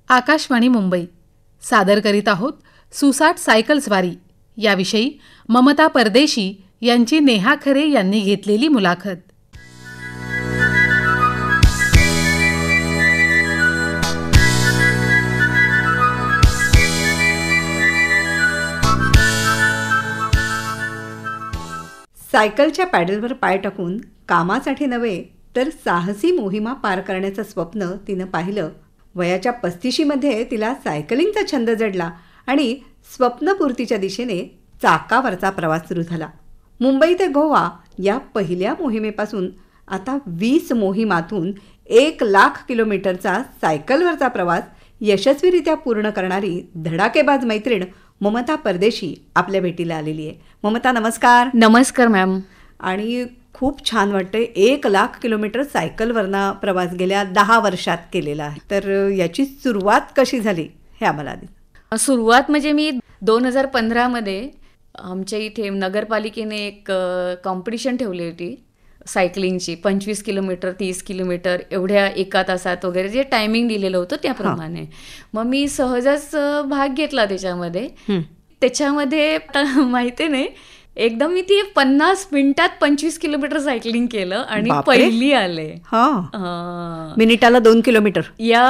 आकाशवाणी मुंबई सादर करीत आहोत सुसाट सायकलस्वारी याविषयी ममता परदेशी यांची नेहा खरे यांनी घेतलेली मुलाखत. सायकलच्या पॅडलवर पाय टाकून कामासाठी नव्हे तर साहसी मोहिमा पार करण्याचं स्वप्न तिनं पाहिलं. वयाच्या 35मध्ये तिला सायकलिंगचा छंद जडला आणि स्वप्नपूर्तीच्या दिशेने चाकावरचा प्रवास सुरू झाला. मुंबई ते गोवा या पहिल्या मोहिमेपासून आता 20 मोहिमातून 1,00,000 किलोमीटरचा सायकलवरचा प्रवास यशस्वीरित्या पूर्ण करणारी धडाकेबाज मैत्रीण ममता परदेशी आपल्या भेटीला आलेली आहे. ममता, नमस्कार. नमस्कार मॅम. आणि खूप छान वाटतं. 1,00,000 किलोमीटर सायकलवरनं प्रवास गेल्या 10 वर्षात केलेला आहे. तर याची सुरुवात कशी झाली हे आम्हाला आधी. सुरुवात म्हणजे मी 2015मध्ये आमच्या इथे नगरपालिकेने एक कॉम्पिटिशन ठेवली होती सायकलिंगची. 25 किलोमीटर 30 किलोमीटर एवढ्या एका तासात वगैरे जे टायमिंग दिलेलं होतं त्याप्रमाणे. मग मी सहजच भाग घेतला त्याच्यामध्ये. त्याच्यामध्ये माहिती नाही, एकदम मी ती 50 मिनिटात 25 किलोमीटर सायकलिंग केलं आणि पहिली आले. मिनिटाला 2 किलोमीटर या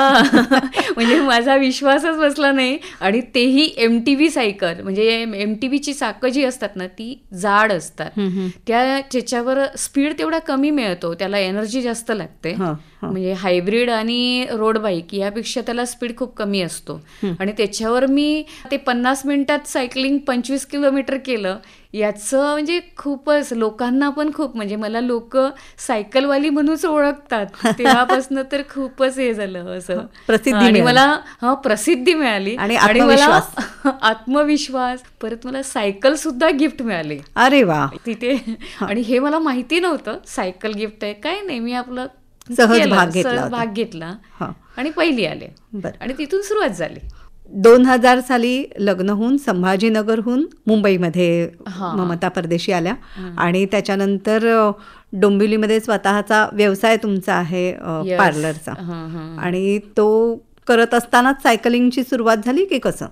म्हणजे माझा विश्वासच बसला नाही. आणि तेही MTV सायकल, म्हणजे MTVची चाकं जी असतात ना ती जाड असतात. त्याच्यावर स्पीड तेवढा कमी मिळतो, त्याला एनर्जी जास्त लागते. म्हणजे हायब्रिड आणि रोड बाईक यापेक्षा त्याला स्पीड खूप कमी असतो. आणि त्याच्यावर मी ते 50 मिनिटात सायकलिंग 25 किलोमीटर केलं. याचं म्हणजे खूपच लोकांना पण खूप, म्हणजे मला लोक सायकलवाली म्हणूनच ओळखतात. तेव्हापासून तर खूपच हे झालं असं प्रसिद्धी. आणि मला प्रसिद्धी मिळाली आणि मला आत्मविश्वास, परत मला सायकल सुद्धा गिफ्ट मिळाली. अरे वा, तिथे. आणि हे मला माहिती नव्हतं सायकल गिफ्ट आहे काय नाही. मी आपलं सहज भाग घेतला आणि पहिली आले. आणि तिथून सुरुवात झाली. 2000 साली लग्न होऊन संभाजीनगरहून मुंबईमध्ये ममता परदेशी आल्या. आणि त्याच्यानंतर डोंबिवलीमध्ये स्वतःचा व्यवसाय तुमचा आहे पार्लरचा. आणि तो करत असतानाच सायकलिंगची सुरुवात झाली की कसं?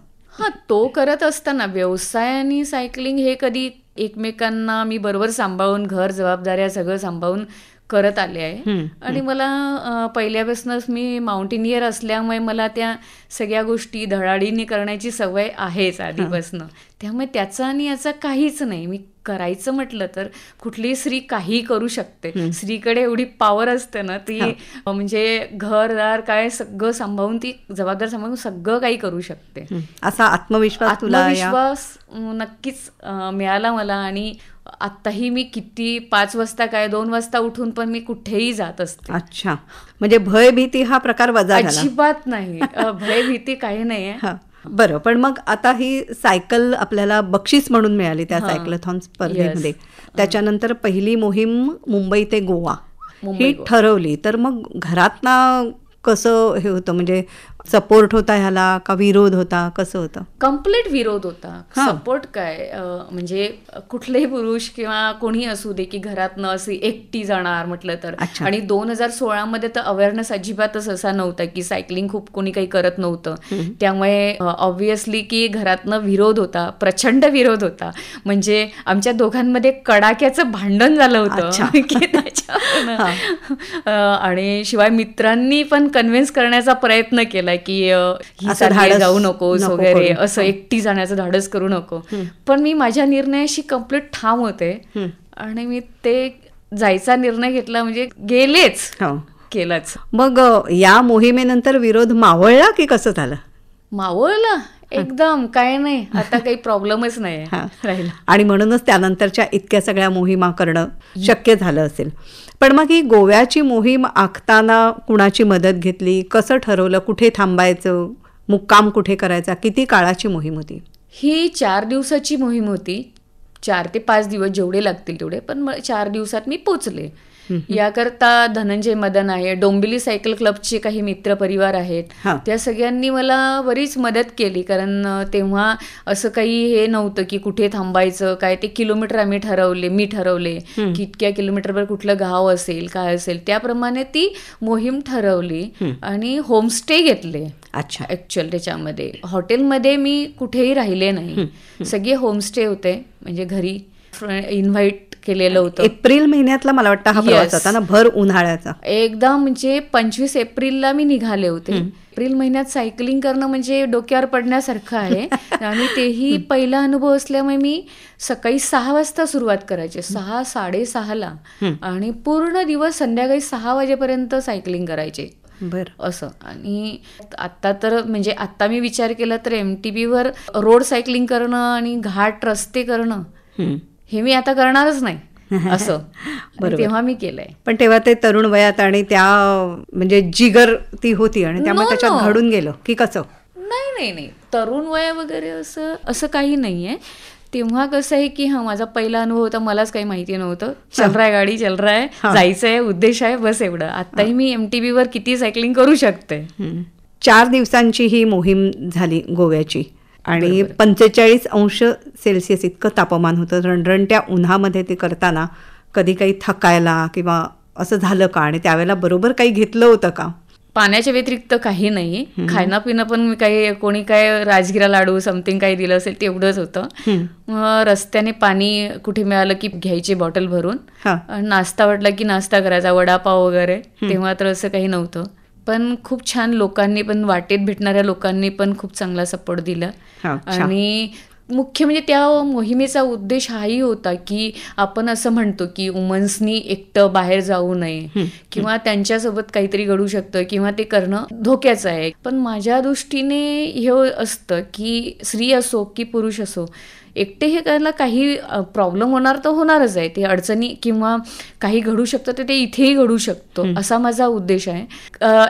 तो करत असताना व्यवसाय आणि सायकलिंग हे कधी एकमेकांना मी बरोबर सांभाळून, घर जबाबदाऱ्या सगळं सांभाळून करत आले आहे. आणि मला पहिल्यापासूनच मी माउंटेनियर असल्यामुळे मला त्या सगळ्या गोष्टी धडाडीने करण्याची सवय आहेच आधीपासून. त्यामुळे त्याचा आणि याचा काहीच नाही. मी करायचं म्हटलं तर कुठलीही स्त्री काही करू शकते. स्त्रीकडे एवढी पॉवर असते ना, ती म्हणजे घरदार काय सगळं सांभाळून, ती जबाबदार सांभाळून सगळं काही करू शकते. असा आत्मविश्वास नक्कीच मिळाला मला. आणि आत्ताही मी किती 5 वाजता काय 2 वाजता उठून पण मी कुठेही जात असते. अच्छा, म्हणजे भयभीती हा प्रकार वजा झाला? अजिबात नाही, भयभीती काही नाही आहे. बरं, पण मग आता ही सायकल आपल्याला बक्षीस म्हणून मिळाली त्या सायकलथॉन स्पर्धेमध्ये. त्याच्यानंतर पहिली मोहीम मुंबई ते गोवा ही ठरवली. तर मग घरातनं कसं हे होतं, म्हणजे सपोर्ट होता ह्याला का विरोध होता, कसं होतं? कम्प्लीट विरोध होता. सपोर्ट काय, म्हणजे कुठलेही पुरुष किंवा कोणी असू दे की घरातनं अशी एकटी जाणार म्हटलं तर. आणि 2016मध्ये तर अवेअरनेस अजिबातच असा नव्हता की सायकलिंग खूप कोणी काही करत नव्हतं. त्यामुळे ऑब्व्हियसली की घरातनं विरोध होता, प्रचंड विरोध होता. म्हणजे आमच्या दोघांमध्ये कडाक्याचं भांडण झालं होतं की त्याच्या. आणि शिवाय मित्रांनी पण कन्व्हिन्स करण्याचा प्रयत्न केला की जाऊ नकोस वगैरे, असं एकटी जाण्याचं धाडस करू नको. पण मी माझ्या निर्णयाशी कम्प्लीट ठाम होते आणि मी ते जायचा निर्णय घेतला, म्हणजे गेलेच, केलाच. मग या मोहिमेनंतर विरोध मावळला की कसं झालं? मावळला एकदम, काय नाही, आता काही प्रॉब्लेमच नाही राहिला. आणि म्हणूनच त्यानंतरच्या इतक्या सगळ्या मोहिमा करणं शक्य झालं असेल. पण मग ही गोव्याची मोहीम आखताना कुणाची मदत घेतली, कसं ठरवलं, कुठे थांबायचं, मुक्काम कुठे करायचा, किती काळाची मोहीम होती ही? 4 दिवसाची मोहीम होती. 4 ते 5 दिवस जेवढे लागतील तेवढे, पण 4 दिवसात मी पोचले. याकरता धनंजय मदन आहे, डोंबिवली सायकल क्लबचे काही मित्र परिवार आहेत, त्या सगळ्यांनी मला बरीच मदत केली. कारण तेव्हा असं काही हे नव्हतं की कुठे थांबायचं काय, ते किलोमीटर आम्ही मी ठरवले की इतक्या किलोमीटरवर कुठलं गाव असेल काय असेल, त्याप्रमाणे ती मोहीम ठरवली आणि होमस्टे घेतले. अच्छा. ऍक्च्युअल त्याच्यामध्ये हॉटेलमध्ये मी कुठेही राहिले नाही, सगळे होमस्टे होते. म्हणजे घरी इन्व्हाइट केलेलं होतं. एप्रिल महिन्यातला मला वाटतं हा प्रवास होता ना, भर उन्हाळ्याचा. एकदम म्हणजे 25 एप्रिलला मी निघाले होते. एप्रिल महिन्यात सायकलिंग करणं म्हणजे डोक्यावर पडण्यासारखं आहे. आणि तेही पहिला अनुभव असल्यामुळे मी सकाळी 6 वाजता सुरुवात करायची, 6-6:30ला, आणि पूर्ण दिवस संध्याकाळी 6 वाजेपर्यंत सायकलिंग करायचे. बरं. असं. आणि आता तर म्हणजे आता मी विचार केला तर MTBवर रोड सायकलिंग करणं आणि घाट रस्ते करणं हे मी आता करणारच नाही असं. तेव्हा मी केलंय. पण तेव्हा ते तरुण वयात आणि त्या म्हणजे जिगर ती होती आणि त्यामुळे त्याच्यात घडून गेलं की कसं? नाही, तरुण वय वगैरे असं काही नाहीये. तेव्हा कसं आहे की माझा पहिला अनुभव होता, मलाच काही माहिती नव्हतं. चल रहा है गाडी, चल रहा है, जायचं आहे, उद्देश आहे, बस एवढं. आताही मी MTBवर किती सायकलिंग करू शकते. 4 दिवसांची ही मोहीम झाली गोव्याची आणि 45°C इतकं तापमान होतं. रणरणत्या उन्हामध्ये ते करताना कधी काही थकायला किंवा असं झालं का? आणि त्यावेळेला बरोबर काही घेतलं होतं का? पाण्याच्या व्यतिरिक्त काही नाही. खाणं पिणं पण मी काही, कोणी काय राजगिरा लाडू समथिंग काही दिलं असेल तेवढंच होतं. रस्त्याने पाणी कुठे मिळालं की घ्यायची बॉटल भरून, नाश्ता वाटला की नाश्ता करायचा, वडापाव वगैरे. तेव्हा तर असं काही नव्हतं. पण खूप छान लोकांनी पण, वाटेत भेटणाऱ्या लोकांनी पण खूप चांगला सपोर्ट दिला. आणि मुख्य म्हणजे त्या मोहिमेचा उद्देश हाही होता की आपण असं म्हणतो की वुमन्सनी एकटं बाहेर जाऊ नये किंवा त्यांच्यासोबत काहीतरी घडू शकतं किंवा ते करणं धोक्याचं आहे. पण माझ्या दृष्टीने हे असतं की स्त्री असो की पुरुष असो, एकटे हे करायला काही प्रॉब्लेम होणार तर होणारच आहे. ते अडचणी किंवा काही घडू शकतं तर ते इथेही घडू शकतो, असा माझा उद्देश आहे.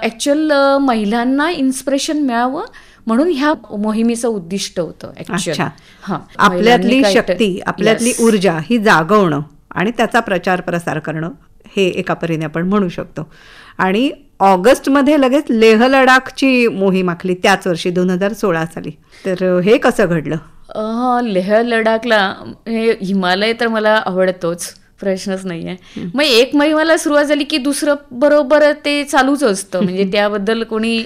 ॲक्च्युअल महिलांना इन्स्पिरेशन मिळावं म्हणून ह्या मोहिमेचं उद्दिष्ट होतं. आपल्यातली शक्ती, आपल्यातली ऊर्जा ही जागवणं आणि त्याचा प्रचार प्रसार करणं, हे एका परीने आपण म्हणू शकतो. आणि ऑगस्टमध्ये लगेच लेह लडाखची मोहीम आखली त्याच वर्षी 2016 साली. तर हे कसं घडलं? लेह लडाखला, हिमालय तर मला आवडतोच, प्रश्नच नाही आहे. मग एक महिन्याला सुरुवात झाली की दुसरं बरोबर ते चालूच असतं. म्हणजे त्याबद्दल कोणी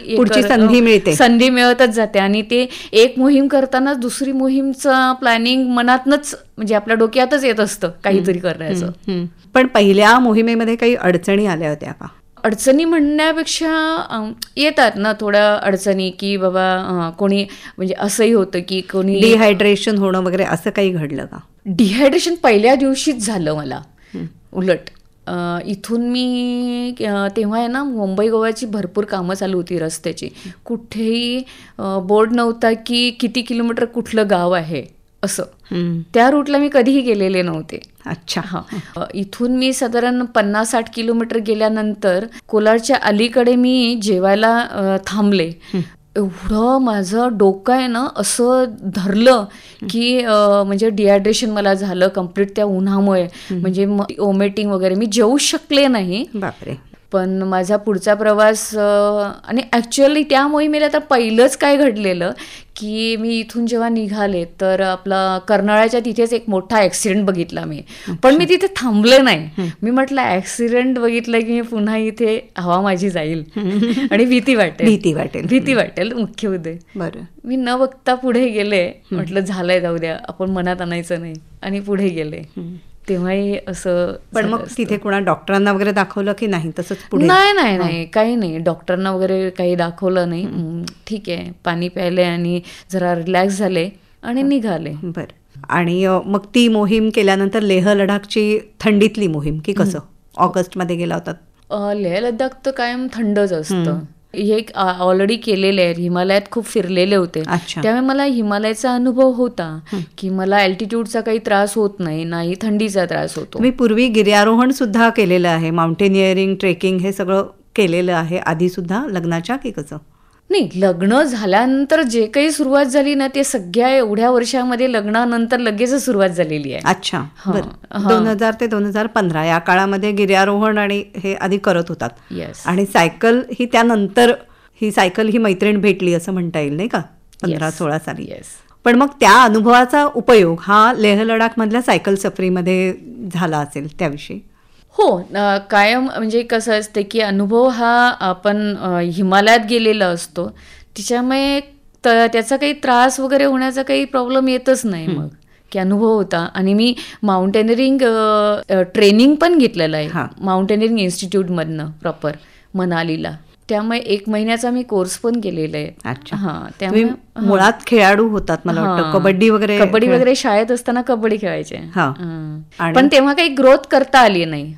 संधी मिळतच जाते. आणि ते एक मोहीम करताना दुसरी मोहीमचं प्लॅनिंग मनातनच, म्हणजे आपल्या डोक्यातच येत असतं काहीतरी करायचं. पण पहिल्या मोहिमेमध्ये काही अडचणी आल्या होत्या का? अडचणी म्हणण्यापेक्षा येतात ना थोड्या अडचणी, की बाबा कोणी, म्हणजे असंही होतं की कोणी डिहायड्रेशन होणं वगैरे, असं काही घडलं का? डिहायड्रेशन पहिल्या दिवशीच झालं मला. उलट इथून मी तेव्हा आहे ना, मुंबई गोव्याची भरपूर कामं चालू होती रस्त्याची. कुठेही बोर्ड नव्हता की किती किलोमीटर कुठलं गाव आहे असं. त्या रूटला मी कधीही गेलेले नव्हते. अच्छा. इथून मी साधारण 50-60 किलोमीटर गेल्यानंतर कोलारच्या अलीकडे मी जेवायला थांबले. एवढं माझं डोकं आहे ना असं धरलं की म्हणजे डिहायड्रेशन मला झालं कम्प्लीट त्या उन्हामुळे. म्हणजे वॉमिटिंग वगैरे, मी जेवू शकले नाही. बापरे. पण माझा पुढचा प्रवास, आणि ॲक्च्युअली त्या मोहिमेला तर पहिलंच काय घडलेलं की मी इथून जेव्हा निघाले तर आपला कर्नाळ्याच्या तिथेच एक मोठा ॲक्सिडेंट बघितला मी. पण मी तिथे थांबले नाही. मी म्हटलं ॲक्सिडेंट बघितलं की मी पुन्हा इथे हवा माझी जाईल आणि भीती वाटेल मुख्य उद्देश. बरं. मी न बघता पुढे गेले. म्हटलं झालंय, जाऊ द्या, आपण मनात आणायचं नाही, आणि पुढे गेले. तेव्हाही असं. पण मग तिथे कोणा डॉक्टरांना वगैरे दाखवलं की नाही? तसंच पुढे? नाही, काही नाही, डॉक्टरांना वगैरे काही दाखवलं नाही. ठीक आहे, पाणी प्यायले आणि जरा रिलॅक्स झाले आणि निघाले. बरं. आणि मग ती मोहीम केल्यानंतर लेह लडाखची थंडीतली मोहीम की कसं? ऑगस्टमध्ये गेला होता. लेह लडाख तर कायम थंडच असतं. हे ऑलरेडी केलेले आहेत, हिमालयात खूप फिरलेले होते, त्यामुळे मला हिमालयाचा अनुभव होता की मला अल्टिट्यूडचा काही त्रास होत नाही थंडीचा त्रास होतो. मी पूर्वी गिर्यारोहण सुद्धा केलेलं आहे, माउंटेनिअरिंग, ट्रेकिंग हे सगळं केलेलं आहे आधी सुद्धा लग्नाच्या, की कसं? नाही, लग्न झाल्यानंतर जे काही सुरुवात झाली ना, ते सगळ्या एवढ्या वर्षामध्ये लग्नानंतर लगेचच सुरुवात झालेली आहे. अच्छा, 2000 ते 2015 या काळामध्ये गिर्यारोहण आणि हे आधी करत होतात. येस. आणि सायकल ही त्यानंतर, ही सायकल ही मैत्रीण भेटली असं म्हणता येईल नाही का, 15-16 साली. येस. पण मग त्या अनुभवाचा उपयोग हा लेह लडाख मधल्या सायकल सफरीमध्ये झाला असेल, त्याविषयी? हो, कायम म्हणजे कसं असते की अनुभव हा आपण हिमालयात गेलेला असतो, त्याच्यामुळे त्याचा काही त्रास वगैरे होण्याचा काही प्रॉब्लेम येतच नाही. मग की अनुभव होता. आणि मी माउंटेनरिंग ट्रेनिंग पण घेतलेलं आहे माउंटेनरिंग इन्स्टिट्यूटमधनं प्रॉपर मनालीला. त्यामुळे 1 महिन्याचा मी कोर्स पण केलेला आहे. अच्छा. त्यामुळे मुळात खेळाडू होतात मला वाटतं. कबड्डी वगैरे शाळेत असताना कबड्डी खेळायचे, पण तेव्हा काही ग्रोथ करता आली नाही.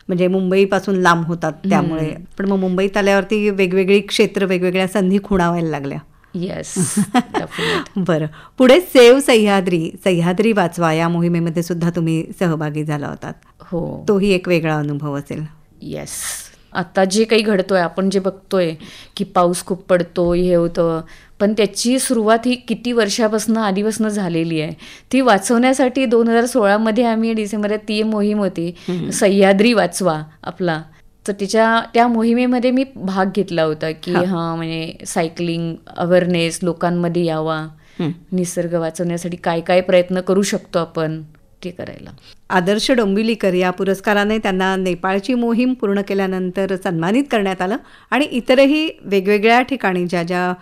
म्हणजे मुंबईपासून लांब होतात त्यामुळे. पण मग मुंबईत आल्यावरती वेगवेगळी क्षेत्र, वेगवेगळ्या संधी खुणावायला लागल्या. येस. बरं, पुढे सेव्ह सह्याद्री वाचवा या मोहिमेमध्ये सुद्धा तुम्ही सहभागी झाला होतात. हो, तोही एक वेगळा अनुभव असेल. येस. आता जे काही घडतोय, आपण जे बघतोय की पाऊस खूप पडतो, हे होतं, पण त्याची सुरुवात ही किती वर्षापासून आधीपासून झालेली आहे. ती वाचवण्यासाठी 2016 आम्ही डिसेंबरात ती मोहीम होती सह्याद्री वाचवा आपला. तर त्या मोहिमेमध्ये मी भाग घेतला होता की म्हणजे सायकलिंग अवेअरनेस लोकांमध्ये यावा, निसर्ग वाचवण्यासाठी काय काय प्रयत्न करू शकतो आपण ते करायला. आदर्श डोंबिवलीकर या पुरस्काराने त्यांना नेपाळची मोहीम पूर्ण केल्यानंतर सन्मानित करण्यात आलं. आणि इतरही वेगवेगळ्या ठिकाणी ज्या ज्या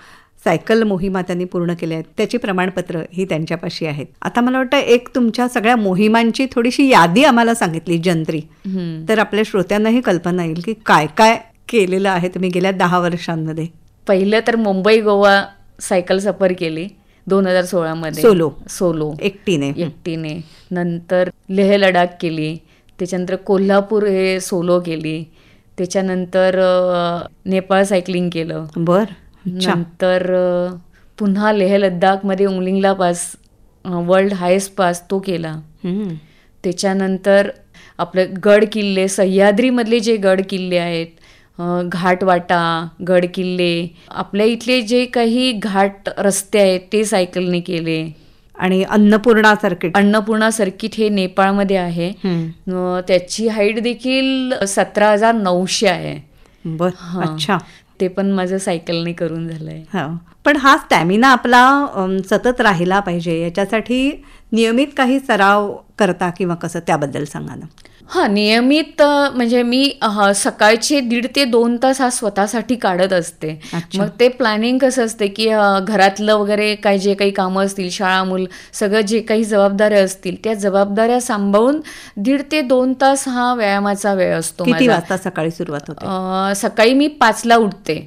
सायकल मोहिमा त्यांनी पूर्ण केल्या आहेत त्याची प्रमाणपत्र ही त्यांच्यापाशी आहेत. आता मला वाटतं एक तुमच्या सगळ्या मोहिमांची थोडीशी यादी आम्हाला सांगितली जंत्री, तर आपल्या श्रोत्यांनाही कल्पना येईल की काय काय केलेलं आहे तुम्ही गेल्या 10 वर्षांमध्ये. पहिलं तर मुंबई गोवा सायकल सफर केली 2016 सोलो एकटीने. नंतर लेह लडाख केली, त्याच्यानंतर कोल्हापूर हे सोलो केली, त्याच्यानंतर नेपाळ सायकलिंग केलं. नंतर पुन्हा लेह लडाखमध्ये Umling La pass, world highest pass, तो केला. त्याच्यानंतर आपले गड किल्ले, सह्याद्रीमधले जे गड किल्ले आहेत, घाटवाटा, गड किल्ले, आपल्या इथले जे काही घाट रस्ते आहेत ते सायकलने केले. आणि अन्नपूर्णा सर्किट हे नेपाळमध्ये आहे. त्याची हाईट देखील 17,900 आहे. अच्छा. ते पण माझं सायकलने करून झालंय. पण हा स्टॅमिना आपला सतत राहिला पाहिजे, याच्यासाठी नियमित काही सराव करता किंवा कसं, त्याबद्दल सांगा ना. नियमित म्हणजे मी सकाळचे 1.5 ते 2 तास हा स्वतःसाठी काढत असते. मग ते प्लॅनिंग कसं असते की घरातलं वगैरे काही जे काही कामं असतील, शाळा मूल सगळं जे काही जबाबदाऱ्या असतील त्या जबाबदाऱ्या सांभाळून 1.5 ते 2 तास हा व्यायामाचा वेळ असतो. किती वाजता सकाळी सुरुवात होते? सकाळी मी 5ला उठते.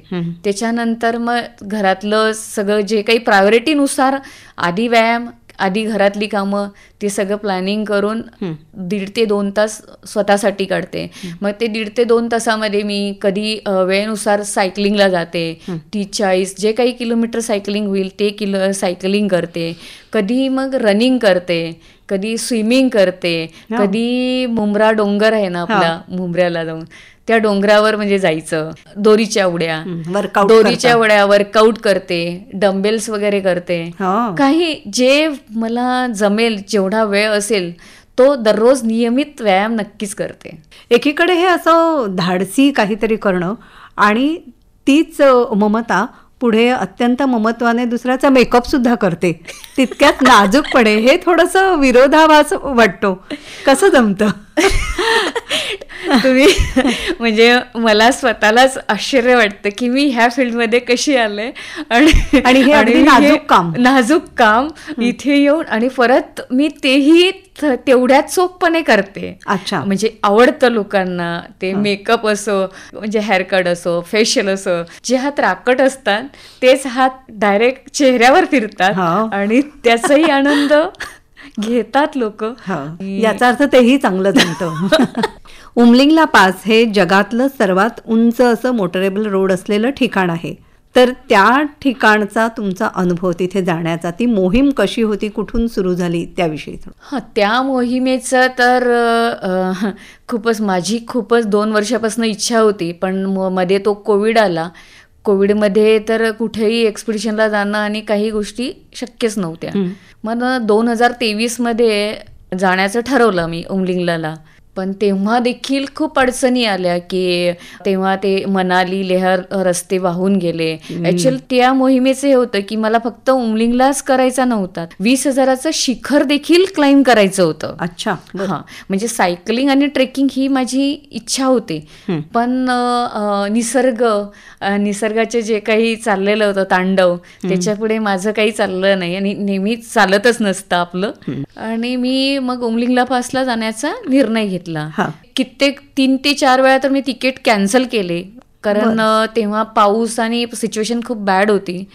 त्याच्यानंतर मग घरातलं सगळं जे काही प्रायोरिटीनुसार आधी व्यायाम, आधी घरातली कामं, ते सगळं प्लॅनिंग करून 1.5 ते 2 तास स्वतःसाठी काढते. मग ते 1.5 ते 2 तासामध्ये मी कधी वेळेनुसार सायकलिंगला जाते. 30-40 जे काही किलोमीटर सायकलिंग होईल ते सायकलिंग करते. कधी मग रनिंग करते, कधी स्विमिंग करते, कधी मुंब्रा डोंगर आहे ना आपला, मुंब्र्याला जाऊन त्या डोंगरावर म्हणजे जायचं, दोरीच्या उड्या वर्कआउट करते, डंबेल्स वगैरे करते. काही जे मला जमेल, जेवढा वेळ असेल तो दररोज नियमित व्यायाम नक्कीच करते. एकीकडे हे असं धाडसी काहीतरी करणं आणि तीच ममता पुढे अत्यंत ममत्वाने दुसऱ्याचा मेकअप सुद्धा करते तितक्याच नाजूकपणे, हे थोडंसं विरोधाभास वाटतो. कसं जमतं? तुम्ही म्हणजे मला स्वतःलाच आश्चर्य वाटतं की मी ह्या फील्डमध्ये कशी आले. आणि हे नाजूक काम इथे येऊन आणि परत मी तेही तेवढ्याच चोखपणे करते. अच्छा. म्हणजे आवडतं लोकांना ते मेकअप असो, म्हणजे हेअरकट असो, फेशियल असो, जे हात राकट असतात तेच हात डायरेक्ट चेहऱ्यावर फिरतात आणि त्याचाही आनंद घेतात लोक. याचा अर्थ तेही चांगलं जमतं. उमलिंगला पास हे जगातलं सर्वात उंच असं मोटरेबल रोड असलेलं ठिकाण आहे. तर त्या ठिकाणचा तुमचा अनुभव, तिथे जाण्याचा, ती मोहीम कशी होती, कुठून सुरू झाली, त्याविषयी? त्या मोहिमेचं तर माझी खूपच 2 वर्षापासून इच्छा होती, पण मध्ये तो कोविड आला. कोविडमध्ये तर कुठेही एक्सपिडिशनला जाणं आणि काही गोष्टी शक्यच नव्हत्या. मग 2023मध्ये जाण्याचं ठरवलं मी उमलिंगला. पण तेव्हा देखील खूप अडचणी आल्या की तेव्हा ते मनाली लेह रस्ते वाहून गेले. ऍक्च्युअली त्या मोहिमेचे हे होतं की मला फक्त उमलिंगलाच करायचा नव्हता, 20,000चं शिखर देखील क्लाइम्ब करायचं होतं. अच्छा. हा, म्हणजे सायकलिंग आणि ट्रेकिंग ही माझी इच्छा होती. पण निसर्गाचे जे काही चाललेलं होतं तांडव, त्याच्यापुढे माझं काही चाललं नाही आणि नेहमीच चालतच नसतं आपलं. आणि मी मग उमलिंगला पासला जाण्याचा निर्णय घेतला. कित्येक 3 ते 4 वेळा तर मी तिकीट कॅन्सल केले, कारण तेव्हा पाऊस आणि सिच्युएशन खूप बॅड होती.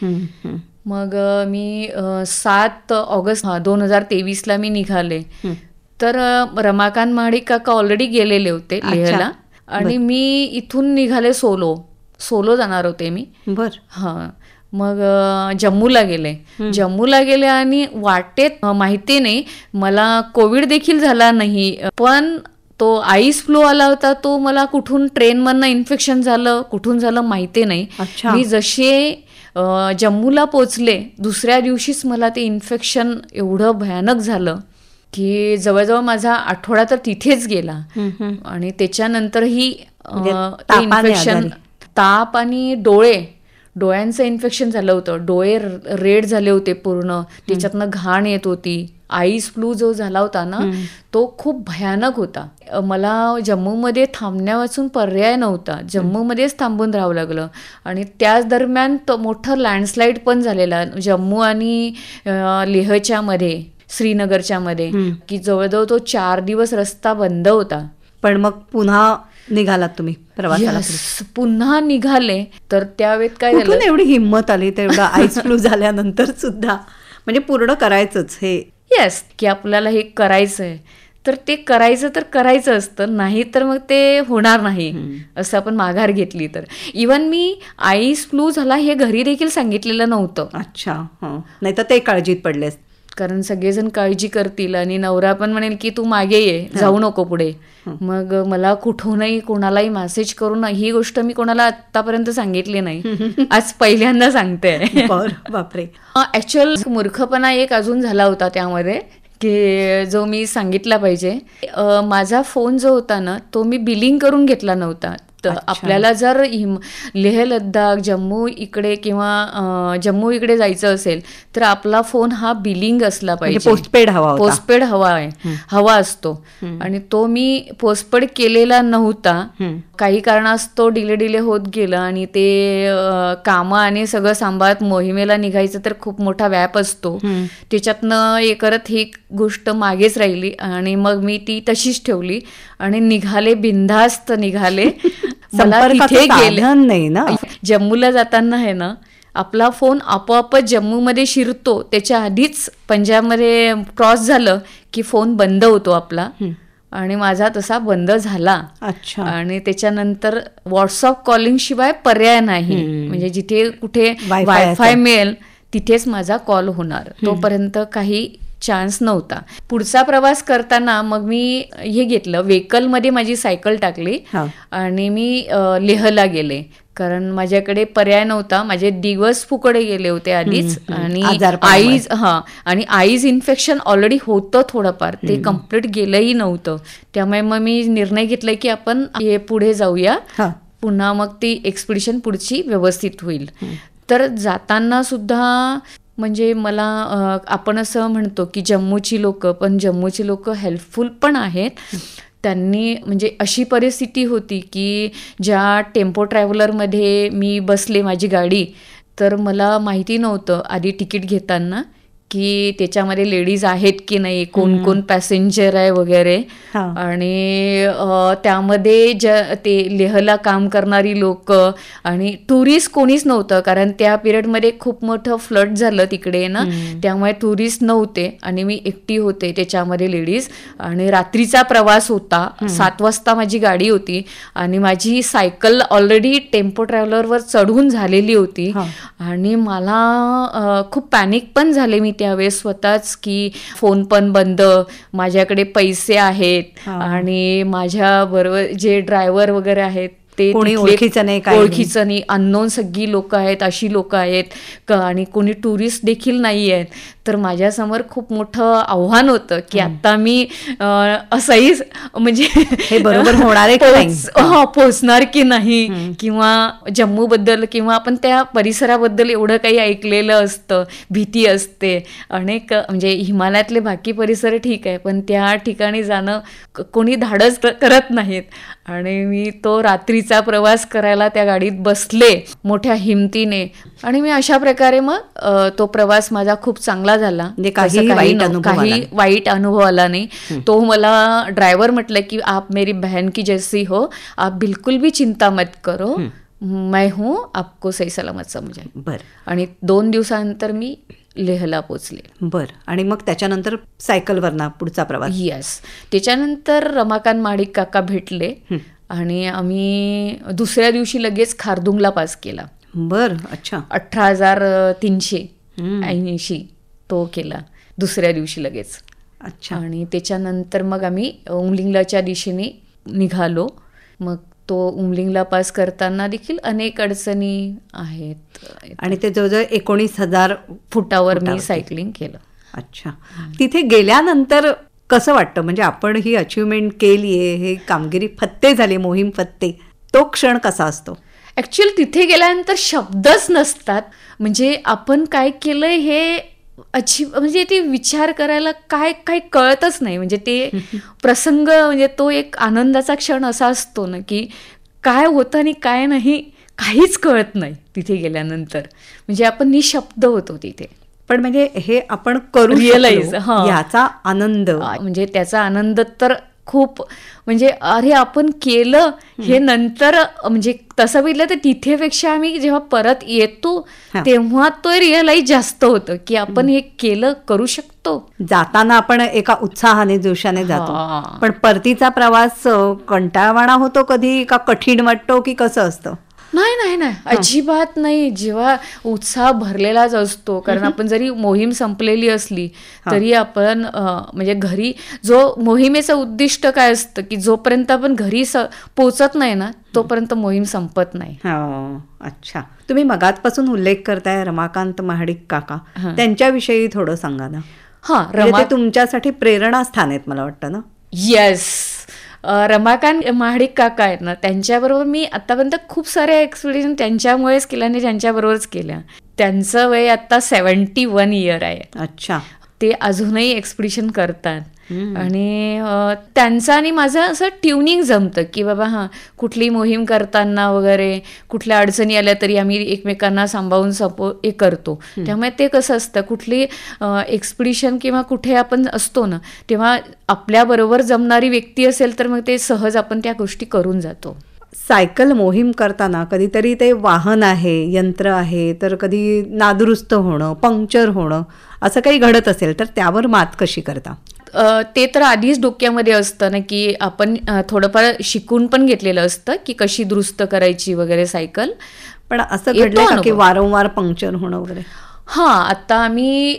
मग मी 7 ऑगस्ट 2023ला मी निघाले. तर रमाकांत महाडिक काका ऑलरेडी गेलेले होते लेहला आणि मी इथून निघाले सोलो जाणार होते मी. हां, मग जम्मूला गेले आणि वाटेत माहिती नाही, मला कोविड देखील झाला नाही, पण तो आईस फ्लू आला होता. तो मला कुठून ट्रेनमधनं इन्फेक्शन झालं, कुठून झालं माहिती नाही. मी जसे जम्मूला पोचले दुसऱ्या दिवशीच मला ते इन्फेक्शन एवढं भयानक झालं की जवळजवळ माझा आठवडा तर तिथेच गेला. आणि त्याच्यानंतरही ते इन्फेक्शन, ताप आणि डोळ्यांचं इन्फेक्शन झालं होतं. डोळे रेड झाले होते पूर्ण, त्याच्यातनं घाण येत होती. आईस फ्लू जो झाला होता ना, तो खूप भयानक होता. मला जम्मूमध्ये थांबण्यावाचून पर्याय नव्हता, जम्मूमध्येच थांबून राहावं लागलं. आणि त्याच दरम्यान तो मोठं लँडस्लाईड पण झालेला जम्मू आणि लेहच्या मध्ये, श्रीनगरच्या मध्ये, की जवळजवळ तो 4 दिवस रस्ता बंद होता. पण मग पुन्हा निघालात तुम्ही प्रवासाला? पुन्हा निघाले. तर त्यावेळेत काय झालं, एवढी हिंमत आली तेवढा आईस फ्लू झाल्यानंतर सुद्धा, म्हणजे पूर्ण करायचंच हे. येस, की आपल्याला हे करायचंय तर ते करायचं असतं, नाही तर मग ते होणार नाही असं आपण माघार घेतली तर. इवन मी आईस फ्लू झाला हे घरी देखील सांगितलेलं नव्हतं. अच्छा. नाही तर ते काळजीत पडलेस, कारण सगळेजण काळजी करतील आणि नवरा पण म्हणेल की तू मागे ये, जाऊ नको पुढे. मग मला कुठूनही कोणालाही मेसेज करून ही गोष्ट मी कोणाला आतापर्यंत सांगितली नाही, आज पहिल्यांदा सांगते. बापरे. ऍक्च्युअल मूर्खपणा एक अजून झाला होता त्यामध्ये की जो मी सांगितला पाहिजे. माझा फोन जो होता ना, तो मी बिलिंग करून घेतला नव्हता. तर आपल्याला जर लेह लद्दाख जम्मू इकडे किंवा जम्मू इकडे जायचं असेल तर आपला फोन हा बिलिंग असला पाहिजे, पोस्टपेड हवा असतो. आणि तो मी पोस्टपेड केलेला नव्हता, काही कारणास्तव डिले होत गेलं आणि ते कामं आणि सगळं सांभाळत मोहिमेला निघायचं तर खूप मोठा व्याप असतो, त्याच्यातनं हे करत ही गोष्ट मागेच राहिली. आणि मग मी ती तशीच ठेवली आणि निघाले, बिनधास्त निघाले. मला तिथे गेले नाही ना, जम्मूला जाताना आहे ना, आपला फोन आपोआपच जम्मूमध्ये शिरतो, त्याच्या आधीच पंजाबमध्ये क्रॉस झालं की फोन बंद होतो आपला. आणि माझा तसा बंद झाला. आणि त्याच्यानंतर व्हॉट्सअप कॉलिंग शिवाय पर्याय नाही, म्हणजे जिथे कुठे वायफाय मिळेल तिथेच माझा कॉल होणार, तोपर्यंत काही चान्स नव्हता. पुढचा प्रवास करताना मग मी हे घेतलं, व्हेकलमध्ये माझी सायकल टाकली आणि मी लेहला गेले, कारण माझ्याकडे पर्याय नव्हता. माझे दिवस फुकडे गेले होते आधीच. आणि आईज इन्फेक्शन ऑलरेडी होतं थोडंफार, ते कम्प्लीट गेलंही नव्हतं. त्यामुळे मग मी निर्णय घेतला की आपण हे पुढे जाऊया, पुन्हा मग ती एक्सपिडिशन पुढची व्यवस्थित होईल. तर जाताना सुद्धा म्हणजे मला आपण असं म्हणतो की जम्मूची लोक हेल्पफुल पण आहेत. त्यांनी म्हणजे अशी परिस्थिती होती की ज्या टेम्पो ट्रॅव्हलरमध्ये मी बसले, माझी गाडी, तर मला माहिती नव्हतं आधी तिकीट घेताना की त्याच्यामध्ये लेडीज आहेत की नाही, कोण पॅसेंजर आहे वगैरे. आणि त्यामध्ये ते लेहला काम करणारी लोक आणि टुरिस्ट कोणीच नव्हतं, कारण त्या पिरियडमध्ये खूप मोठं फ्लड झालं तिकडे ना, त्यामुळे टुरिस्ट नव्हते आणि मी एकटी होते त्याच्यामध्ये लेडीज. आणि रात्रीचा प्रवास होता, 7 वाजता माझी गाडी होती आणि माझी सायकल ऑलरेडी टेम्पो ट्रॅव्हलरवर चढून झालेली होती. आणि मला खूप पॅनिक पण झाले मी त्यावेळेस स्वतःच, की फोन पण बंद, माझ्याकडे पैसे आहेत आणि माझ्या बरोबर जे ड्रायव्हर वगैरे आहेत ते कोणी ओळखीचं नाही, काही ओळखीचं नाही, अननोन सगळी लोक आहेत, अशी लोक आहेत आणि कोणी टुरिस्ट देखील नाही आहेत. तर माझ्यासमोर खूप मोठं आव्हान होतं की आता मी असंही म्हणजे हे बरोबर होणार आहे पोचणार की नाही, किंवा जम्मूबद्दल किंवा आपण त्या परिसराबद्दल एवढं काही ऐकलेलं असतं, भीती असते अनेक, म्हणजे हिमालयातले बाकी परिसर ठीक आहे पण त्या ठिकाणी जाणं कोणी धाडस करत नाहीत. आणि मी तो रात्रीचा प्रवास करायला त्या गाडीत बसले मोठ्या हिमतीने आणि मी अशा प्रकारे मग तो प्रवास माझा खूप चांगला झाला. म्हणजे काही वाईट अनुभव आला नाही. तो मला ड्रायव्हर म्हटलं की आप मेरी बहन की जैसी हो, आप बिलकुल भी चिंता मत करो, मैं हूँ, आपको सही सलामत समझे. बरं. आणि 2 दिवसानंतर मी लेहला पोचले. बरं. आणि मग त्याच्यानंतर सायकलवरना पुढचा प्रवास. येस. त्याच्यानंतर रमाकांत महाडिक काका भेटले आणि आम्ही दुसऱ्या दिवशी लगेच खारदुंगला पास केला. बरं. अच्छा. 18,380 तो केला दुसऱ्या दिवशी लगेच. अच्छा. आणि त्याच्यानंतर मग आम्ही उमलिंगलाच्या दिशेने निघालो. मग तो उमलिंगला पास करताना देखील अनेक अडचणी आहेत. आणि ते जवळजवळ 19,000 फुटावर मी सायकलिंग केलं. अच्छा. तिथे गेल्यानंतर कसं वाटतं, म्हणजे आपण ही अचिव्हमेंट केली आहे, हे कामगिरी फत्ते झाली, मोहीम फत्ते, तो क्षण कसा असतो? ॲक्च्युअली तिथे गेल्यानंतर शब्दच नसतात. म्हणजे आपण काय केलंय हे म्हणजे ते विचार करायला काय कळतच नाही. म्हणजे ते प्रसंग, म्हणजे तो एक आनंदाचा क्षण असा असतो ना की काय होतं आणि काय नाही काहीच कळत नाही तिथे गेल्यानंतर. म्हणजे आपण निशब्द होतो तिथे. पण म्हणजे हे आपण करू रिअलाइज, याचा आनंद, म्हणजे त्याचा आनंद तर खूप, म्हणजे अरे आपण केलं हे नंतर, म्हणजे तसं बघितलं तर तिथेपेक्षा आम्ही जेव्हा परत येतो तेव्हा तो रिअलाइज जास्त होतं की आपण हे केलं, करू शकतो. जाताना आपण एका उत्साहाने जोशाने जातो, पण परतीचा प्रवास कंटाळवाणा होतो कधी, का कठीण वाटतो, की कसं असतं? नाही, अजिबात नाही. जेव्हा उत्साह भरलेलाच असतो, कारण आपण जरी मोहीम संपलेली असली तरी आपण म्हणजे घरी, जो मोहिमेचं उद्दिष्ट काय असतं की जोपर्यंत आपण घरी पोचत नाही ना तोपर्यंत मोहीम संपत नाही. अच्छा. तुम्ही मगातपासून उल्लेख करताय रमाकांत महाडिक काका, त्यांच्याविषयी थोडं सांगा ना. ते तुमच्यासाठी प्रेरणास्थान आहेत मला वाटतं ना. येस. रमाकांत महाडिक काका आहेत ना, त्यांच्याबरोबर मी आतापर्यंत खूप साऱ्या एक्सपिडिशन त्यांच्यामुळेच केल्या आणि त्यांच्याबरोबरच केल्या. त्यांचं वय आता 71 इयर आहे. अच्छा. ते अजूनही एक्सपिडिशन करतात. आणि त्यांचं आणि माझं असं ट्युनिंग जमतं की बाबा कुठली मोहीम करताना वगैरे कुठल्या अडचणी आल्या तरी आम्ही एकमेकांना सांभाळून हे करतो. त्यामुळे ते कसं असतं, कुठली एक्सपिडिशन किंवा कुठे आपण असतो ना तेव्हा आपल्याबरोबर जमणारी व्यक्ती असेल तर मग ते सहज आपण त्या गोष्टी करून जातो. सायकल मोहीम करताना कधीतरी ते वाहन आहे, यंत्र आहे, तर कधी नादुरुस्त होणं, पंक्चर होणं असं काही घडत असेल तर त्यावर मात कशी करता? ते तर आधीच डोक्यामध्ये असतं ना की आपण थोडंफार शिकून पण घेतलेलं असतं की कशी दुरुस्त करायची वगैरे सायकल. पण असं घडलं का की वारंवार पंक्चर होणं वगैरे? आता आम्ही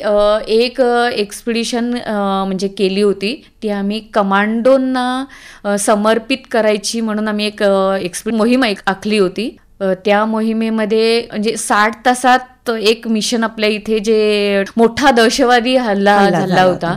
एक एक्सपिडिशन म्हणजे केली होती, ती आम्ही कमांडोंना समर्पित करायची म्हणून आम्ही एक मोहीम आखली होती. त्या मोहिमेमध्ये म्हणजे 60 तासात एक मिशन आपल्या इथे जे मोठा दहशतवादी हल्ला झाला होता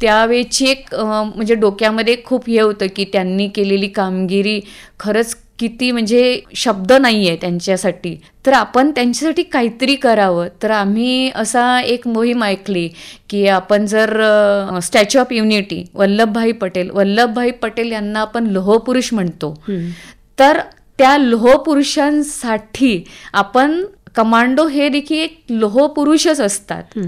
त्यावेळची एक म्हणजे डोक्यामध्ये खूप हे होतं की त्यांनी केलेली कामगिरी खरंच किती, म्हणजे शब्द नाही आहे त्यांच्यासाठी, तर आपण त्यांच्यासाठी काहीतरी करावं. तर आम्ही असा एक मोहीम ऐकली की आपण जर statue of unity Vallabhbhai Patel यांना आपण लोहपुरुष म्हणतो, तर त्या लोहपुरुषांसाठी आपण कमांडो हे देखील एक लोहपुरुषच असतात,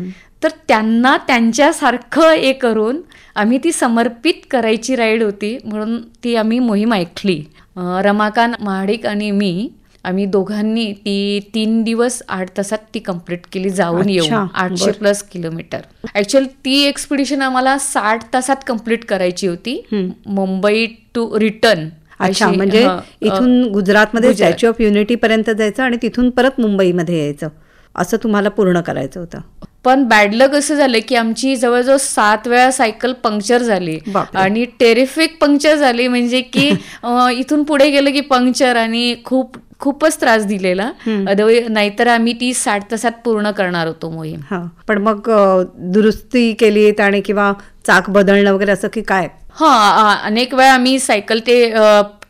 तर त्यांना त्यांच्यासारखं हे करून आम्ही ती समर्पित करायची राईड होती म्हणून ती आम्ही मोहीम ऐकली. रमाकांत महाडिक आणि आम्ही दोघांनी ती 3 दिवस 8 तासात ती कंप्लीट केली, जाऊन येऊन 800+ किलोमीटर. ऍक्च्युअली ती एक्सपिडिशन आम्हाला 60 तासात कंप्लीट करायची होती, मुंबई टू रिटर्न. अच्छा. म्हणजे इथून गुजरातमध्ये स्टॅच्यू ऑफ युनिटी पर्यंत जायचं आणि तिथून परत मुंबईमध्ये यायचं, असं तुम्हाला पूर्ण करायचं होतं? पण बॅड लक असं झालं की आमची जवळजवळ 7 वेळा सायकल पंक्चर झाली आणि टेरिफिक पंक्चर झाली, म्हणजे की इथून पुढे गेलं की पंक्चर, आणि खूपच त्रास दिलेला. नाहीतर आम्ही ती 60 तासात पूर्ण करणार होतो मोहीम. पण मग दुरुस्ती केलीत आणि किंवा चाक बदलणं वगैरे असं की काय? अनेक वेळा आम्ही सायकल ते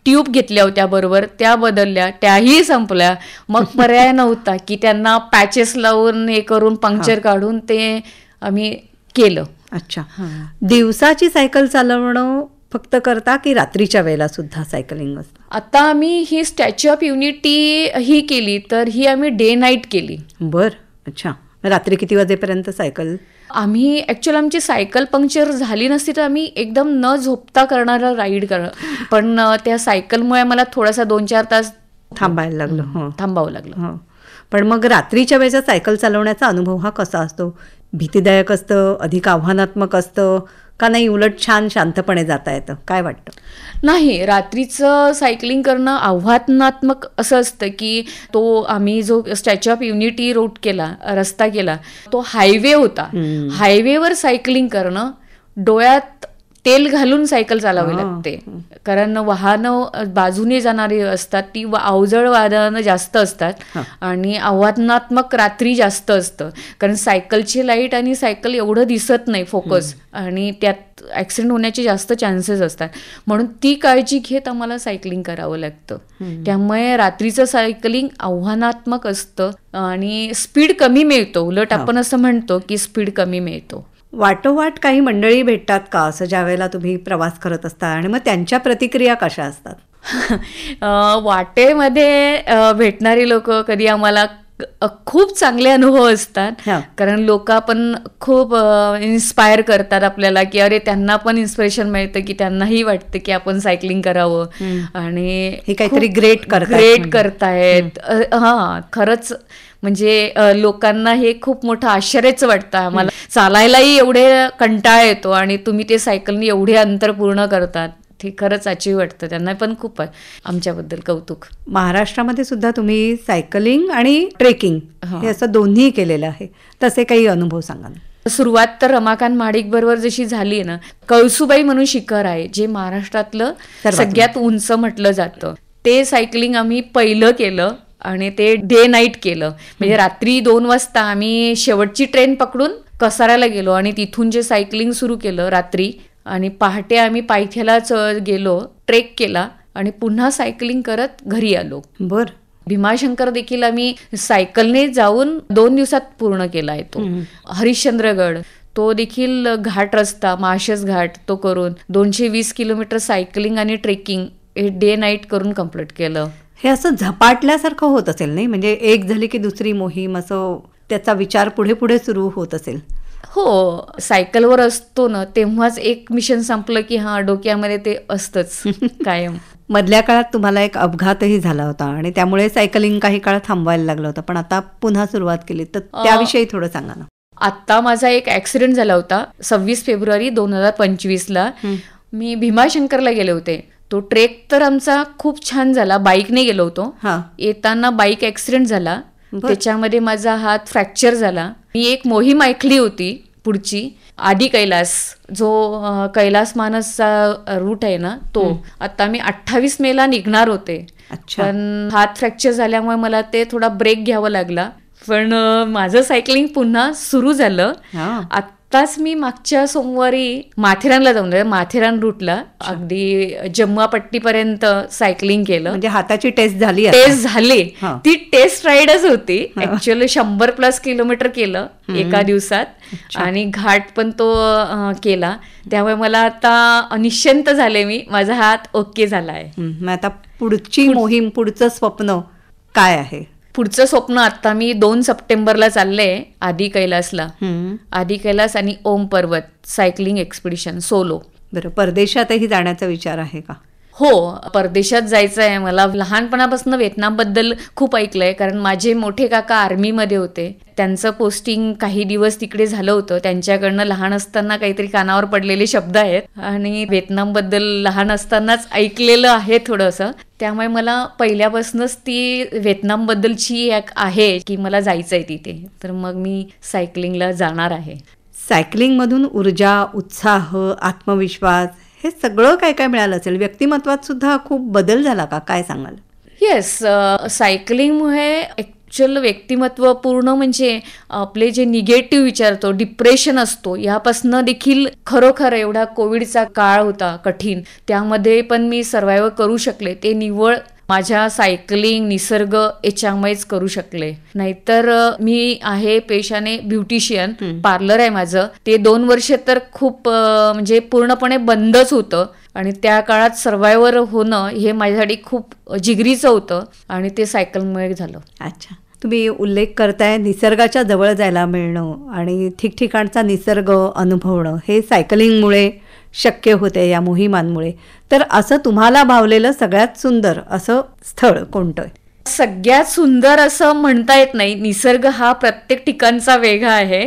ट्यूब घेतल्या होत्या बरोबर, त्या बदलल्या, त्याही संपल्या. मग पर्याय नव्हता की त्यांना पॅचेस लावून हे करून पंक्चर काढून ते आम्ही केलं. अच्छा. दिवसाची सायकल चालवणं फक्त करता की रात्रीच्या वेळेला सुद्धा सायकलिंग असतं? आता आम्ही ही स्टॅच्यू ऑफ युनिटी ही केली, तर ही आम्ही डे नाईट केली. बरं. अच्छा. रात्री किती वाजेपर्यंत सायकल? आम्ही ॲक्च्युअली आमची सायकल पंक्चर झाली नसती तर आम्ही एकदम न झोपता करणारा राईड पण त्या सायकलमुळे मला थोडासा 2-4 तास थांबावं लागलं. पण मग रात्रीच्या वेळेचा सायकल चालवण्याचा अनुभव हा कसा असतो? भीतीदायक असतं, अधिक आव्हानात्मक असतं का नाही, उलट छान शांतपणे जाता येतं? काय वाटतं? नाही, रात्रीचं सायकलिंग करणं आव्हानात्मक असं असतं की आम्ही जो स्टॅच्यू ऑफ युनिटी रूट केला, रस्ता केला, तो हायवे होता. हायवेवर सायकलिंग करणं, डोळ्यात तेल घालून सायकल चालवावी लागते, कारण वाहनं बाजूने जाणारी असतात, ती अवजड वाहनं जास्त असतात आणि आव्हानात्मक रात्री जास्त असतं, कारण सायकलची लाईट आणि सायकल एवढं दिसत नाही फोकस, आणि त्यात ॲक्सिडेंट होण्याचे जास्त चान्सेस असतात. म्हणून ती काळजी घेत आम्हाला सायकलिंग करावं लागतं. त्यामुळे रात्रीचं सायकलिंग आव्हानात्मक असतं आणि स्पीड कमी मिळतो. उलट आपण असं म्हणतो की स्पीड कमी मिळतो. वाटोवाट काही मंडळी भेटतात का असं ज्या वेळेला तुम्ही प्रवास करत असता, आणि मग त्यांच्या प्रतिक्रिया कशा असतात? वाटेमध्ये भेटणारी लोक कधी आम्हाला खूप चांगले अनुभव असतात, कारण लोक पण खूप इन्स्पायर करतात आपल्याला, की अरे त्यांना पण इन्स्पिरेशन मिळतं की त्यांनाही वाटतं की आपण सायकलिंग करावं आणि हे काहीतरी ग्रेट करतायत. खरंच म्हणजे लोकांना हे खूप मोठं आश्चर्यच वाटतं. आम्हाला चालायलाही एवढे कंटाळा येतो आणि तुम्ही ते सायकलनी एवढे अंतर पूर्ण करतात, ते खरंच अचीव वाटतं. त्यांना पण खूप आमच्याबद्दल कौतुक. महाराष्ट्रामध्ये सुद्धा तुम्ही सायकलिंग आणि ट्रेकिंग हे असं दोन्ही केलेलं आहे, तसे काही अनुभव सांगा ना. सुरुवात तर रमाकांत महाडिक बरोबर जशी झाली ना, कळसुबाई म्हणून शिखर आहे जे महाराष्ट्रातलं सगळ्यात उंच म्हटलं जातं. ते सायकलिंग आम्ही पहिलं केलं आणि ते डे नाईट केलं. म्हणजे रात्री 2 वाजता आम्ही शेवटची ट्रेन पकडून कसाऱ्याला गेलो आणि तिथून जे सायकलिंग सुरू केलं रात्री, आणि पहाटे आम्ही पायथ्यालाच गेलो, ट्रेक केला आणि पुन्हा सायकलिंग करत घरी आलो. बरं. भीमाशंकर देखील आम्ही सायकलने जाऊन 2 दिवसात पूर्ण केला तो. हरिश्चंद्रगड तो देखील घाट रस्ता, माळशेज घाट तो करून 220 किलोमीटर सायकलिंग आणि ट्रेकिंग हे डे नाईट करून कम्प्लीट केलं. हे असं झपाटल्यासारखं होत असेल नाही, म्हणजे एक झाली की दुसरी मोहीम, असं त्याचा विचार पुढे पुढे सुरू होत असेल. हो, सायकलवर असतो ना तेव्हाच एक मिशन संपलं की डोक्यामध्ये ते असतंच कायम. मधल्या काळात तुम्हाला एक अपघातही झाला होता आणि त्यामुळे सायकलिंग काही काळ थांबवायला लागलं होतं, पण आता पुन्हा सुरुवात केली, तर त्याविषयी थोडं सांगा ना. आता माझा एक ऍक्सिडेंट झाला होता 26 फेब्रुवारी 2025ला. मी भीमाशंकरला गेले होते. तो ट्रेक तर आमचा खूप छान झाला, बाईकने गेलो होतो. येताना बाईक ऍक्सिडेंट झाला, त्याच्यामध्ये माझा हात फ्रॅक्चर झाला. मी एक मोहीम ऐकली होती पुढची, आदी कैलास, जो कैलास मानसचा रूट आहे ना तो. आता मी 28 मेला निघणार होते, पण हात फ्रॅक्चर झाल्यामुळे मला ते थोडा ब्रेक घ्यावा लागला. पण माझं सायकलिंग पुन्हा सुरू झालं. आत्ताच मी मागच्या सोमवारी माथेरानला जाऊन, माथेरान रूटला अगदी जम्मू पट्टीपर्यंत सायकलिंग केलं. म्हणजे हाताची टेस्ट झाली? ती टेस्ट राईडच होती. ऍक्च्युअली 100+ किलोमीटर केलं एका दिवसात आणि घाट पण तो केला. त्यामुळे मला आता निश्चिंत झाले मी, माझा हात ओके झाला आहे. आता पुढची मोहीम, पुढचं स्वप्न काय आहे? पुढचं स्वप्न आता मी 2 सप्टेंबरला चालले आदी कैलासला. आदी कैलास आणि ओम पर्वत सायकलिंग एक्सपिडिशन सोलो. बरं, परदेशातही जाण्याचा विचार आहे का? हो, परदेशात जायचं आहे मला. लहानपणापासून व्हिएतनामबद्दल खूप ऐकलंय, कारण माझे मोठे काका आर्मीमध्ये होते. त्यांचं पोस्टिंग काही दिवस तिकडे झालं होतं. त्यांच्याकडनं लहान असताना काहीतरी कानावर पडलेले शब्द आहेत आणि व्हिएतनामबद्दल लहान असतानाच ऐकलेलं आहे थोडंसं. त्यामुळे मला पहिल्यापासूनच ती व्हिएतनामबद्दलची एक आहे की मला जायचं आहे तिथे. तर मग मी सायकलिंगला जाणार आहे. सायकलिंगमधून ऊर्जा, उत्साह, आत्मविश्वास हे सगळं काय काय मिळालं असेल. व्यक्तिमत्वात सुद्धा खूप बदल झाला का, काय सांगाल? येस, सायकलिंगमुळे ॲक्च्युअल व्यक्तिमत्व पूर्ण म्हणजे आपले जे निगेटिव्ह विचारतो, डिप्रेशन असतो, यापासनं देखील खरोखर एवढा कोविडचा काळ होता कठीण, त्यामध्ये पण मी सर्वायव्ह करू शकले. ते निव्वळ माझ्या सायकलिंग, निसर्ग याच्यामुळेच करू शकले. नाहीतर मी आहे पेशाने ब्युटिशियन, पार्लर आहे माझं. ते 2 वर्ष तर खूप म्हणजे पूर्णपणे बंदच होतं आणि त्या काळात सर्वायव्हर होणं हे माझ्यासाठी खूप जिगरीचं होतं आणि ते सायकलमुळे झालं. अच्छा, तुम्ही उल्लेख करताय निसर्गाच्या जवळ जायला मिळणं आणि ठिकठिकाणचा निसर्ग अनुभवणं हे सायकलिंगमुळे शक्य होते, या मोहिमांमुळे. तर असं तुम्हाला भावलेलं सगळ्यात सुंदर असं स्थळ कोणतं आहे? सगळ्यात सुंदर असं म्हणता येत नाही. निसर्ग हा प्रत्येक ठिकाणचा वेगळा आहे.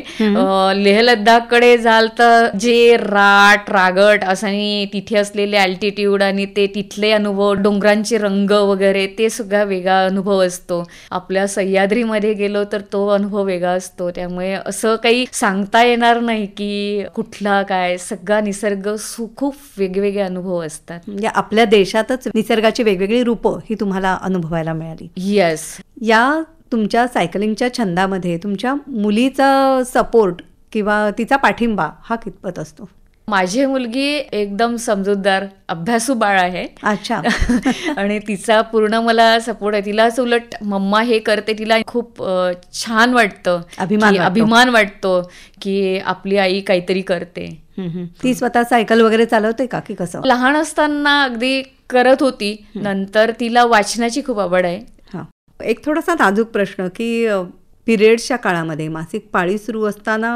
लेह लडाखकडे जाल तर जे रागट असं आणि तिथे असलेले अल्टिट्यूड आणि ते तिथले अनुभव, डोंगरांचे रंग वगैरे, ते सगळा वेगळा अनुभव असतो. आपल्या सह्याद्रीमध्ये गेलो तर तो अनुभव वेगळा असतो. त्यामुळे असं काही सांगता येणार नाही की कुठला काय. सगळा निसर्ग खूप वेगवेगळे अनुभव असतात. म्हणजे आपल्या देशातच निसर्गाची वेगवेगळी रूपं ही तुम्हाला अनुभवायला मिळाली. येस. या तुमच्या सायकलिंगच्या छंदामध्ये तुमच्या मुलीचा सपोर्ट किंवा तिचा पाठिंबा हा कितपत असतो? माझी मुलगी एकदम समजूतदार, अभ्यासू बाळ आहे. अच्छा. आणि तिचा पूर्ण मला सपोर्ट आहे. तिलाच उलट मम्मा हे करते, तिला खूप छान वाटतं, अभिमान वाटतो की आपली आई काहीतरी करते. ती स्वतः सायकल वगैरे चालवते का की कसं? लहान असताना अगदी करत होती. नंतर तिला वाचनाची खूप आवड आहे. एक थोडासा नाजूक प्रश्न की पिरियड्सच्या काळामध्ये मासिक पाळी सुरू असताना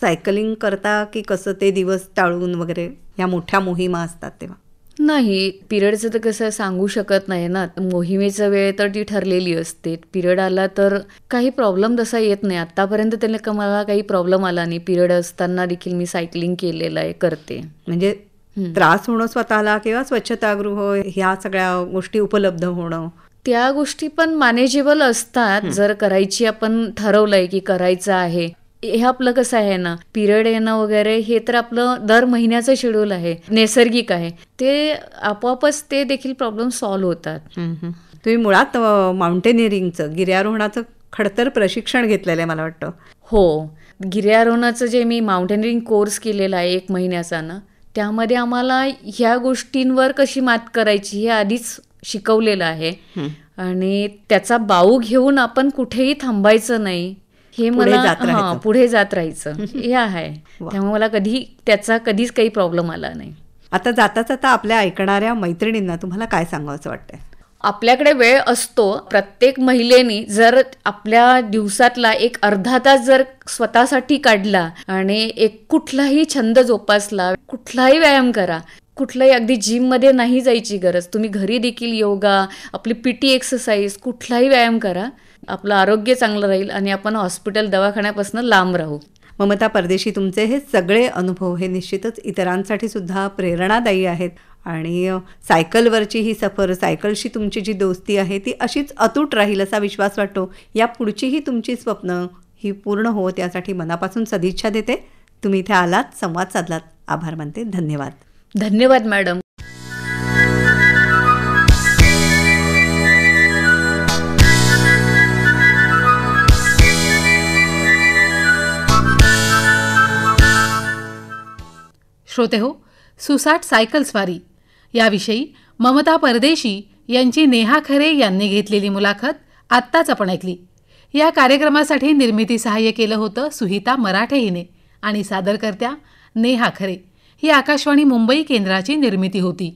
सायकलिंग करता की कसं, ते दिवस टाळून वगैरे या मोठ्या मोहिमा असतात तेव्हा? नाही, पिरियडचं तर कसं सांगू शकत नाही ना. मोहिमेचा वेळ तर ती ठरलेली असते. पिरियड आला तर काही प्रॉब्लेम तसा येत नाही. आतापर्यंत त्याला मला काही प्रॉब्लेम आला नाही. पिरियड असताना देखील मी सायकलिंग केलेलं आहे, करते. म्हणजे त्रास होणं स्वतःला किंवा स्वच्छतागृह ह्या सगळ्या गोष्टी उपलब्ध होणं, त्या गोष्टी पण मॅनेजेबल असतात. जर करायची आपण ठरवलंय की करायचं आहे. हे आपलं कसं आहे ना, पिरियड येणं वगैरे हे तर आपलं दर महिन्याचं शेड्यूल आहे, नैसर्गिक आहे. ते आपोआपच ते देखील प्रॉब्लेम सॉल्व्ह होतात. तुम्ही मुळात माउंटेनिअरिंगचं, गिर्यारोहणाचं खडतर प्रशिक्षण घेतलेलं आहे मला वाटतं. हो, गिर्यारोहणाचं जे मी माउंटेनिअरिंग कोर्स केलेला आहे 1 महिन्याचा ना, त्यामध्ये आम्हाला ह्या गोष्टींवर कशी मात करायची हे आधीच शिकवलेलं आहे. आणि त्याचा बाऊ घेऊन आपण कुठेही थांबायचं नाही, हे मला पुढे जात राहायचं हे आहे. त्यामुळे मला कधीच काही प्रॉब्लेम आला नाही. आता जाता जाता आपल्या ऐकणाऱ्या मैत्रिणींना तुम्हाला काय सांगावंसं वाटतंय? आपल्याकडे वेळ असतो. प्रत्येक महिलेनी जर आपल्या दिवसातला एक अर्धा तास जर स्वतःसाठी काढला आणि एक कुठलाही छंद जोपासला, कुठलाही व्यायाम करा, कुठलाही, अगदी जिममध्ये नाही जायची गरज, तुम्ही घरी देखील योगा, आपली PT एक्सरसाइज, कुठलाही व्यायाम करा, आपलं आरोग्य चांगलं राहील आणि आपण हॉस्पिटल, दवाखान्यापासून लांब राहू. ममता परदेशी, तुमचे हे सगळे अनुभव हे निश्चितच इतरांसाठी सुद्धा प्रेरणादायी आहेत. आणि सायकलवरची ही सफर, सायकलशी तुमची जी दोस्ती आहे ती अशीच अतूट राहील असा विश्वास वाटतो. या पुढचीही तुमची स्वप्न ही पूर्ण होत यासाठी मनापासून सदिच्छा देते. तुम्ही इथे आलात, संवाद साधलात, आभार मानते. धन्यवाद. धन्यवाद मॅडम. श्रोते हो, सुसाट सायकल स्वारी याविषयी ममता परदेशी यांची नेहा खरे यांनी घेतलेली मुलाखत आत्ताच आपण ऐकली. या कार्यक्रमासाठी निर्मिती सहाय्य केलं होतं सुहिता मराठे हिने आणि सादरकर्त्या नेहा खरे. ही आकाशवाणी मुंबई केंद्राची निर्मिती होती.